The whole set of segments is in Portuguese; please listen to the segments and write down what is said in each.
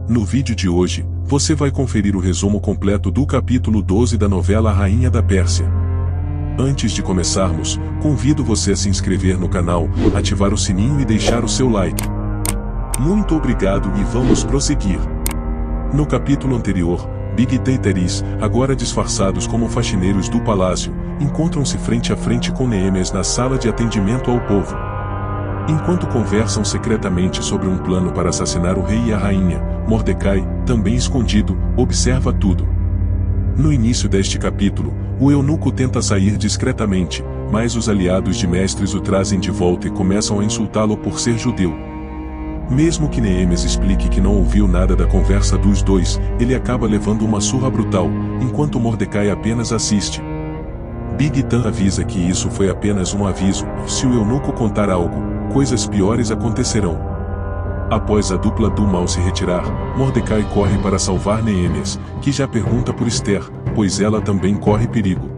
No vídeo de hoje, você vai conferir o resumo completo do capítulo 12 da novela A Rainha da Pérsia. Antes de começarmos, convido você a se inscrever no canal, ativar o sininho e deixar o seu like. Muito obrigado e vamos prosseguir. No capítulo anterior, Bigta e Terees, agora disfarçados como faxineiros do palácio, encontram-se frente a frente com Neemias na sala de atendimento ao povo. Enquanto conversam secretamente sobre um plano para assassinar o rei e a rainha, Mordecai, também escondido, observa tudo. No início deste capítulo, o eunuco tenta sair discretamente, mas os aliados de Mestres o trazem de volta e começam a insultá-lo por ser judeu. Mesmo que Neemias explique que não ouviu nada da conversa dos dois, ele acaba levando uma surra brutal, enquanto Mordecai apenas assiste. Bigta avisa que isso foi apenas um aviso, se o eunuco contar algo, coisas piores acontecerão. Após a dupla do mal se retirar, Mordecai corre para salvar Neemias, que já pergunta por Esther, pois ela também corre perigo.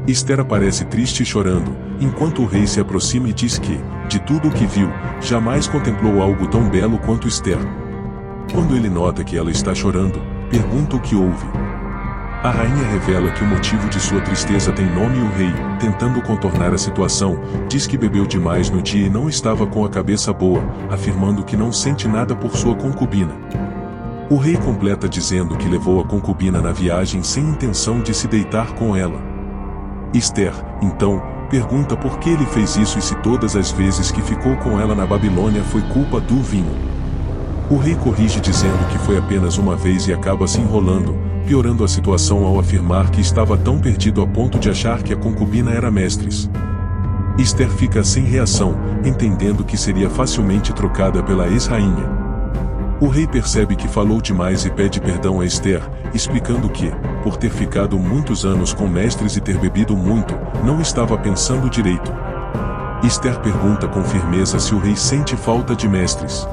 Esther aparece triste e chorando, enquanto o rei se aproxima e diz que, de tudo o que viu, jamais contemplou algo tão belo quanto Esther. Quando ele nota que ela está chorando, pergunta o que houve. A rainha revela que o motivo de sua tristeza tem nome e o rei, tentando contornar a situação, diz que bebeu demais no dia e não estava com a cabeça boa, afirmando que não sente nada por sua concubina. O rei completa dizendo que levou a concubina na viagem sem intenção de se deitar com ela. Esther, então, pergunta por que ele fez isso e se todas as vezes que ficou com ela na Babilônia foi culpa do vinho. O rei corrige dizendo que foi apenas uma vez e acaba se enrolando, piorando a situação ao afirmar que estava tão perdido a ponto de achar que a concubina era Mestres. Esther fica sem reação, entendendo que seria facilmente trocada pela ex-rainha. O rei percebe que falou demais e pede perdão a Esther, explicando que, por ter ficado muitos anos com Mestres e ter bebido muito, não estava pensando direito. Esther pergunta com firmeza se o rei sente falta de Mestres.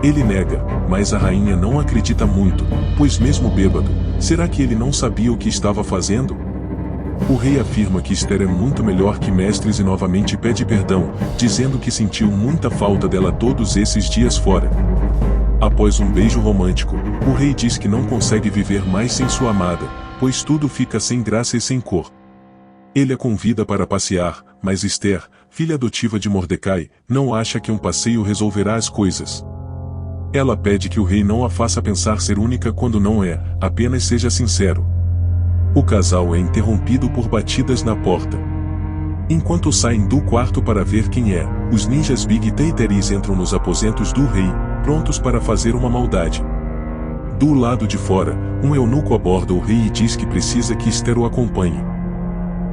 Ele nega, mas a rainha não acredita muito, pois mesmo bêbado, será que ele não sabia o que estava fazendo? O rei afirma que Esther é muito melhor que Mestres e novamente pede perdão, dizendo que sentiu muita falta dela todos esses dias fora. Após um beijo romântico, o rei diz que não consegue viver mais sem sua amada, pois tudo fica sem graça e sem cor. Ele a convida para passear, mas Esther, filha adotiva de Mordecai, não acha que um passeio resolverá as coisas. Ela pede que o rei não a faça pensar ser única quando não é, apenas seja sincero. O casal é interrompido por batidas na porta. Enquanto saem do quarto para ver quem é, os ninjas Bigta e Terees entram nos aposentos do rei, prontos para fazer uma maldade. Do lado de fora, um eunuco aborda o rei e diz que precisa que Esther o acompanhe.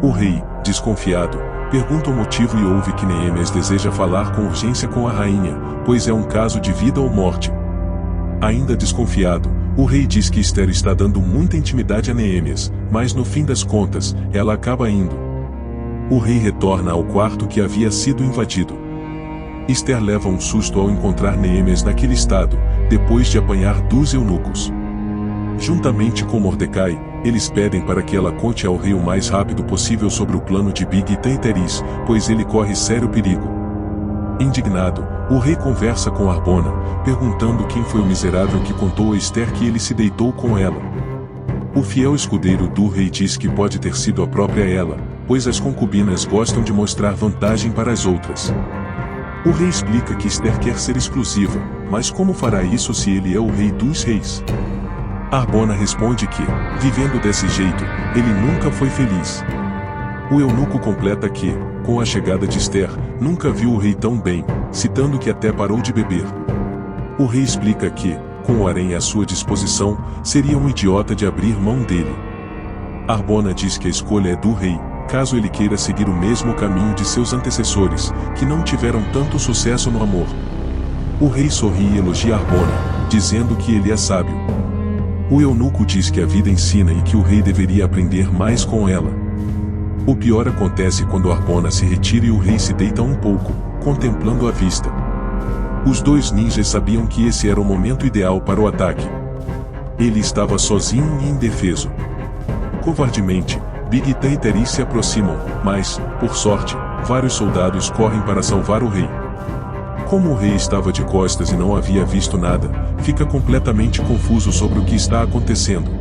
O rei, desconfiado, pergunta o motivo e ouve que Neemias deseja falar com urgência com a rainha, pois é um caso de vida ou morte. Ainda desconfiado, o rei diz que Esther está dando muita intimidade a Neemias, mas no fim das contas, ela acaba indo. O rei retorna ao quarto que havia sido invadido. Esther leva um susto ao encontrar Neemias naquele estado, depois de apanhar dos eunucos. Juntamente com Mordecai, eles pedem para que ela conte ao rei o mais rápido possível sobre o plano de Bigta e Terees, pois ele corre sério perigo. Indignado, o rei conversa com Harbona, perguntando quem foi o miserável que contou a Esther que ele se deitou com ela. O fiel escudeiro do rei diz que pode ter sido a própria ela, pois as concubinas gostam de mostrar vantagem para as outras. O rei explica que Esther quer ser exclusiva, mas como fará isso se ele é o rei dos reis? Harbona responde que, vivendo desse jeito, ele nunca foi feliz. O eunuco completa que, com a chegada de Esther, nunca viu o rei tão bem, citando que até parou de beber. O rei explica que, com o harém à sua disposição, seria um idiota de abrir mão dele. Harbona diz que a escolha é do rei, caso ele queira seguir o mesmo caminho de seus antecessores, que não tiveram tanto sucesso no amor. O rei sorri e elogia Harbona, dizendo que ele é sábio. O eunuco diz que a vida ensina e que o rei deveria aprender mais com ela. O pior acontece quando Harbona se retira e o rei se deita um pouco, contemplando a vista. Os dois ninjas sabiam que esse era o momento ideal para o ataque. Ele estava sozinho e indefeso. Covardemente, Bigta e Terees se aproximam, mas, por sorte, vários soldados correm para salvar o rei. Como o rei estava de costas e não havia visto nada, fica completamente confuso sobre o que está acontecendo.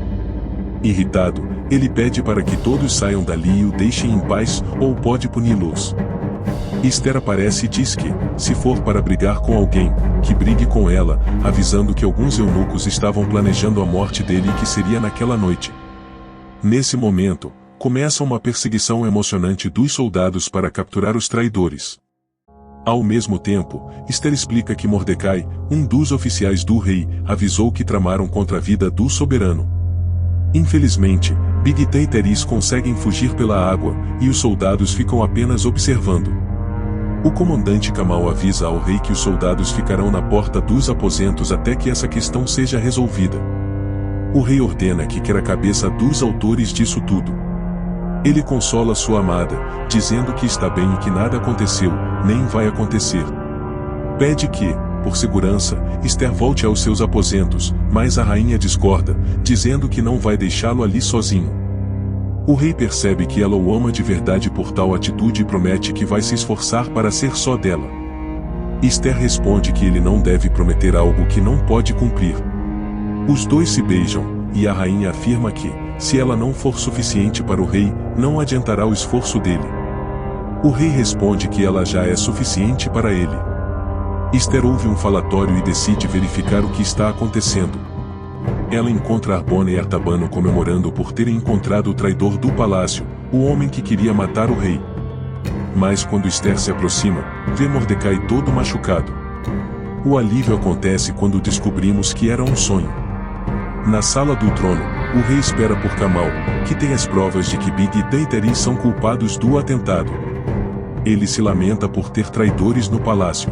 Irritado, ele pede para que todos saiam dali e o deixem em paz, ou pode puni-los. Esther aparece e diz que, se for para brigar com alguém, que brigue com ela, avisando que alguns eunucos estavam planejando a morte dele e que seria naquela noite. Nesse momento, começa uma perseguição emocionante dos soldados para capturar os traidores. Ao mesmo tempo, Esther explica que Mordecai, um dos oficiais do rei, avisou que tramaram contra a vida do soberano. Infelizmente, Bigtã e Teresh conseguem fugir pela água, e os soldados ficam apenas observando. O comandante Kamal avisa ao rei que os soldados ficarão na porta dos aposentos até que essa questão seja resolvida. O rei ordena que quer a cabeça dos autores disso tudo. Ele consola sua amada, dizendo que está bem e que nada aconteceu, nem vai acontecer. Pede que, por segurança, Esther volte aos seus aposentos, mas a rainha discorda, dizendo que não vai deixá-lo ali sozinho. O rei percebe que ela o ama de verdade por tal atitude e promete que vai se esforçar para ser só dela. Esther responde que ele não deve prometer algo que não pode cumprir. Os dois se beijam, e a rainha afirma que, se ela não for suficiente para o rei, não adiantará o esforço dele. O rei responde que ela já é suficiente para ele. Esther ouve um falatório e decide verificar o que está acontecendo. Ela encontra Harbona e Artabano comemorando por terem encontrado o traidor do palácio, o homem que queria matar o rei. Mas quando Esther se aproxima, vê Mordecai todo machucado. O alívio acontece quando descobrimos que era um sonho. Na sala do trono, o rei espera por Kamal, que tem as provas de que Bigtã e Teresh são culpados do atentado. Ele se lamenta por ter traidores no palácio.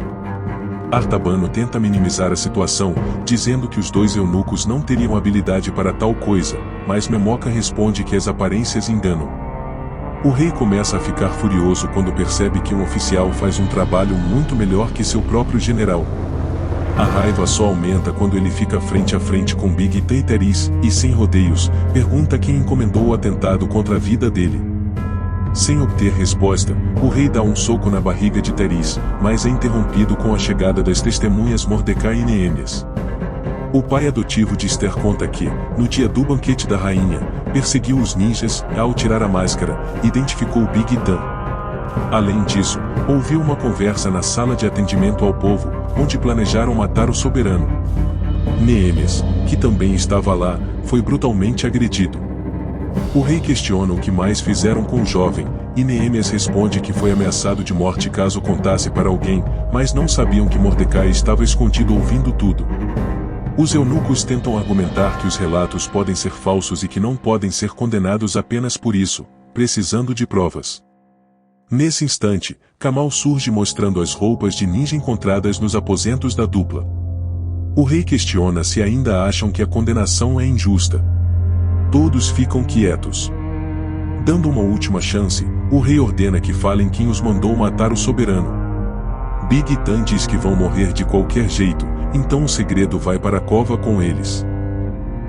Artabano tenta minimizar a situação, dizendo que os dois eunucos não teriam habilidade para tal coisa, mas Memoca responde que as aparências enganam. O rei começa a ficar furioso quando percebe que um oficial faz um trabalho muito melhor que seu próprio general. A raiva só aumenta quando ele fica frente a frente com Bigtã e Teresh, e sem rodeios, pergunta quem encomendou o atentado contra a vida dele. Sem obter resposta, o rei dá um soco na barriga de Teresh, mas é interrompido com a chegada das testemunhas Mordecai e Neemias. O pai adotivo de Esther conta que, no dia do banquete da rainha, perseguiu os ninjas e, ao tirar a máscara, identificou Bigtã. Além disso, ouviu uma conversa na sala de atendimento ao povo, onde planejaram matar o soberano. Neemias, que também estava lá, foi brutalmente agredido. O rei questiona o que mais fizeram com o jovem, e Neemias responde que foi ameaçado de morte caso contasse para alguém, mas não sabiam que Mordecai estava escondido ouvindo tudo. Os eunucos tentam argumentar que os relatos podem ser falsos e que não podem ser condenados apenas por isso, precisando de provas. Nesse instante, Kamal surge mostrando as roupas de ninja encontradas nos aposentos da dupla. O rei questiona se ainda acham que a condenação é injusta. Todos ficam quietos. Dando uma última chance, o rei ordena que falem quem os mandou matar o soberano. Bigtã diz que vão morrer de qualquer jeito, então o segredo vai para a cova com eles.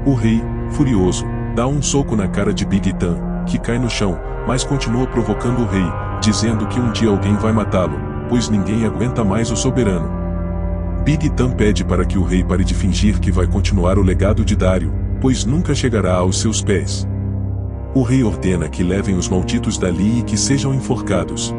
O rei, furioso, dá um soco na cara de Bigtã, que cai no chão, mas continua provocando o rei, dizendo que um dia alguém vai matá-lo, pois ninguém aguenta mais o soberano. Bigtã pede para que o rei pare de fingir que vai continuar o legado de Dário, pois nunca chegará aos seus pés. O rei ordena que levem os malditos dali e que sejam enforcados.